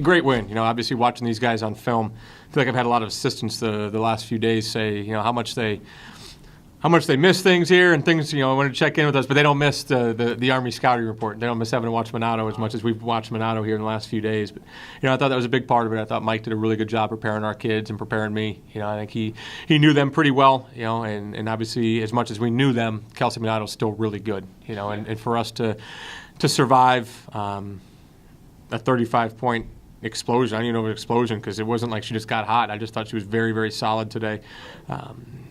Great win. Obviously watching these guys on film, I feel like I've had a lot of assistants the last few days say, how much they miss things here and things, want to check in with us, but they don't miss the Army scouting report. They don't miss having to watch Monado as much as we've watched Monado here in the last few days. But, I thought that was a big part of it. I thought Mike did a really good job preparing our kids and preparing me. I think he knew them pretty well, and obviously as much as we knew them, Kelsey Monado's still really good, and for us to survive a 35-point explosion. I don't even know if it was an explosion because it wasn't like she just got hot. I just thought she was very, very solid today.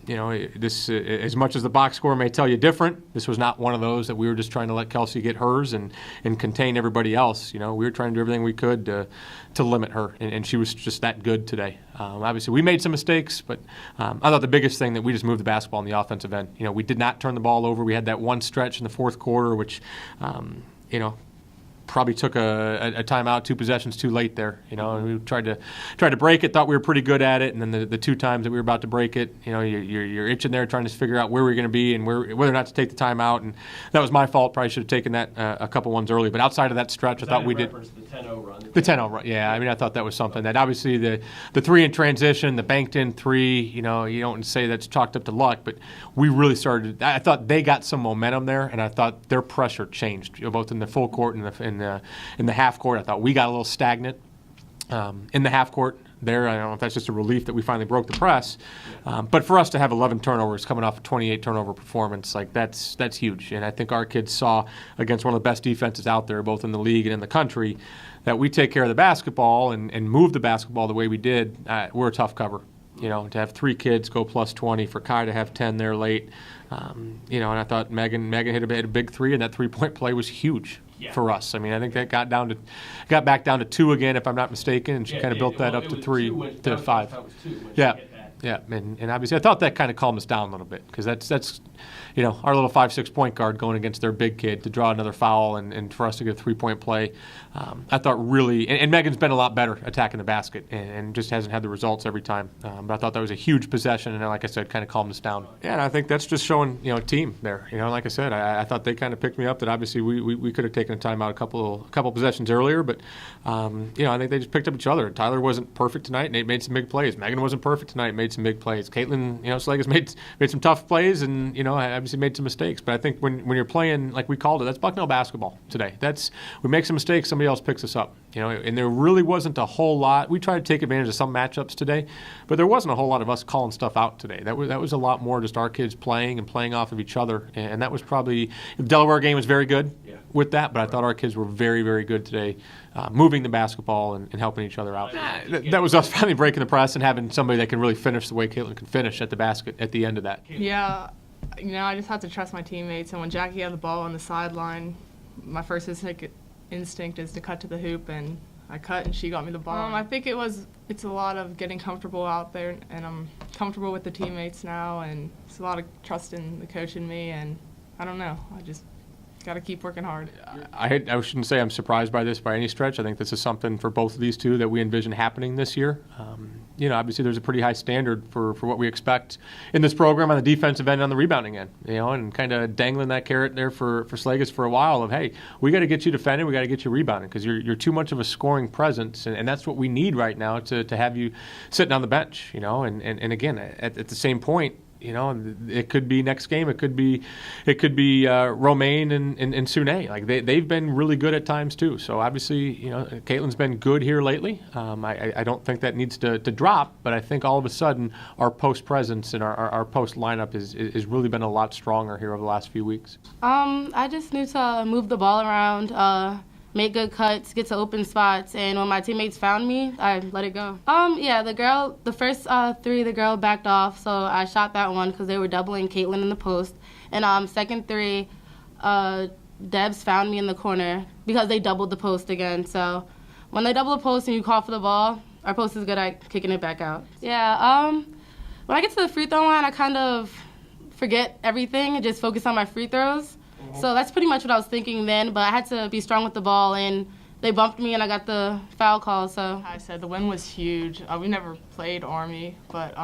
This, as much as the box score may tell you different, this was not one of those that we were just trying to let Kelsey get hers and contain everybody else. We were trying to do everything we could to limit her, and she was just that good today. Obviously, we made some mistakes, but I thought the biggest thing that we just moved the basketball in the offensive end. We did not turn the ball over. We had that one stretch in the fourth quarter, which, probably took a timeout, 2 possessions too late there, and we tried to break it, thought we were pretty good at it, and then the 2 times that we were about to break it, you're itching there trying to figure out where we're going to be and whether or not to take the timeout, and that was my fault. Probably should have taken that a couple ones early, but outside of that stretch, I thought we did. The 10-0 run. The 10-0 run, yeah. I thought that was something that obviously the 3 in transition, the banked in 3, you don't say that's chalked up to luck, but we really started. I thought they got some momentum there, and I thought their pressure changed, both in the full court and in the half court. I thought we got a little stagnant in the half court there. I don't know if that's just a relief that we finally broke the press, but for us to have 11 turnovers coming off a 28 turnover performance, that's huge. And I think our kids saw against one of the best defenses out there, both in the league and in the country, that we take care of the basketball and move the basketball the way we did. We're a tough cover. To have 3 kids go plus 20, for Kai to have 10 there late, and I thought Megan hit a big 3, and that 3-point play was huge. Yeah. For us. I think that got back down to 2 again, if I'm not mistaken, and she kind of built that up to 3 to 5. Yeah. Yeah, and obviously I thought that kind of calmed us down a little bit because that's our little 5'6" point guard going against their big kid to draw another foul and for us to get a 3-point play. I thought really, and Megan's been a lot better attacking the basket and just hasn't had the results every time. But I thought that was a huge possession, and like I said, kind of calmed us down. Yeah, and I think that's just showing team there. Like I said, I thought they kind of picked me up. That obviously we could have taken a timeout a couple possessions earlier, but I think they just picked up each other. Tyler wasn't perfect tonight. Nate made some big plays. Megan wasn't perfect tonight. Made some big plays. Caitlin, Slagus made some tough plays and obviously made some mistakes. But I think when you're playing like we called it, that's Bucknell basketball today. We make some mistakes, somebody else picks us up. And there really wasn't a whole lot. We tried to take advantage of some matchups today, but there wasn't a whole lot of us calling stuff out today. That was a lot more just our kids playing off of each other, and that was probably the Delaware game was very good with that. But I thought our kids were very, very good today, moving the basketball and helping each other out. That was us finally breaking the press and having somebody that can really finish the way Caitlin can finish at the basket at the end of that. Yeah, I just have to trust my teammates. And when Jackie had the ball on the sideline, my first instinct is to cut to the hoop, and I cut and she got me the ball. I think it's a lot of getting comfortable out there, and I'm comfortable with the teammates now, and it's a lot of trust in the coach and me, and I don't know, I just got to keep working hard. I shouldn't say I'm surprised by this by any stretch. I think this is something for both of these two that we envision happening this year. Obviously there's a pretty high standard for what we expect in this program on the defensive end, on the rebounding end, and kind of dangling that carrot there for Slagus for a while of, hey, we got to get you defending, we got to get you rebounding because you're too much of a scoring presence, and that's what we need right now to have you sitting on the bench, and again, at the same point, it could be next game. It could be Romaine and Sune. Like they've been really good at times too. So obviously, Caitlin's been good here lately. I don't think that needs to drop, but I think all of a sudden our post presence and our post lineup is really been a lot stronger here over the last few weeks. I just need to move the ball around, make good cuts, get to open spots, and when my teammates found me, I let it go. The first 3, the girl backed off, so I shot that one because they were doubling Caitlin in the post. And second 3, Debs found me in the corner because they doubled the post again. So when they double the post and you call for the ball, our post is good at kicking it back out. Yeah, when I get to the free throw line, I kind of forget everything and just focus on my free throws. So that's pretty much what I was thinking then, but I had to be strong with the ball, and they bumped me, and I got the foul call. So I said the win was huge. We never played Army, but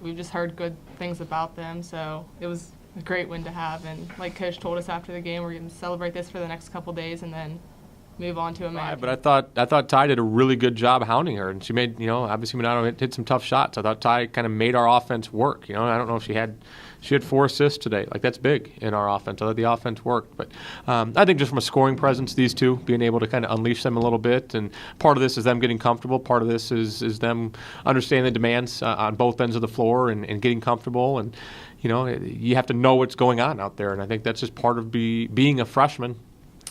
we've just heard good things about them, so it was a great win to have. And like Coach told us after the game, we're going to celebrate this for the next couple days and then move on to a man. Right, but I thought Ty did a really good job hounding her, and she made, obviously Minato hit some tough shots. I thought Ty kind of made our offense work. I don't know if she had 4 assists today. Like, that's big in our offense. I thought the offense worked, but I think just from a scoring presence, these two being able to kind of unleash them a little bit, and part of this is them getting comfortable. Part of this is them understanding the demands on both ends of the floor and getting comfortable. And you have to know what's going on out there, and I think that's just part of being a freshman.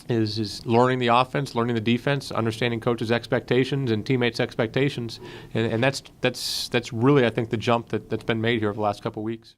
Is learning the offense, learning the defense, understanding coaches' expectations and teammates' expectations, and that's really, I think, the jump that's been made here over the last couple of weeks.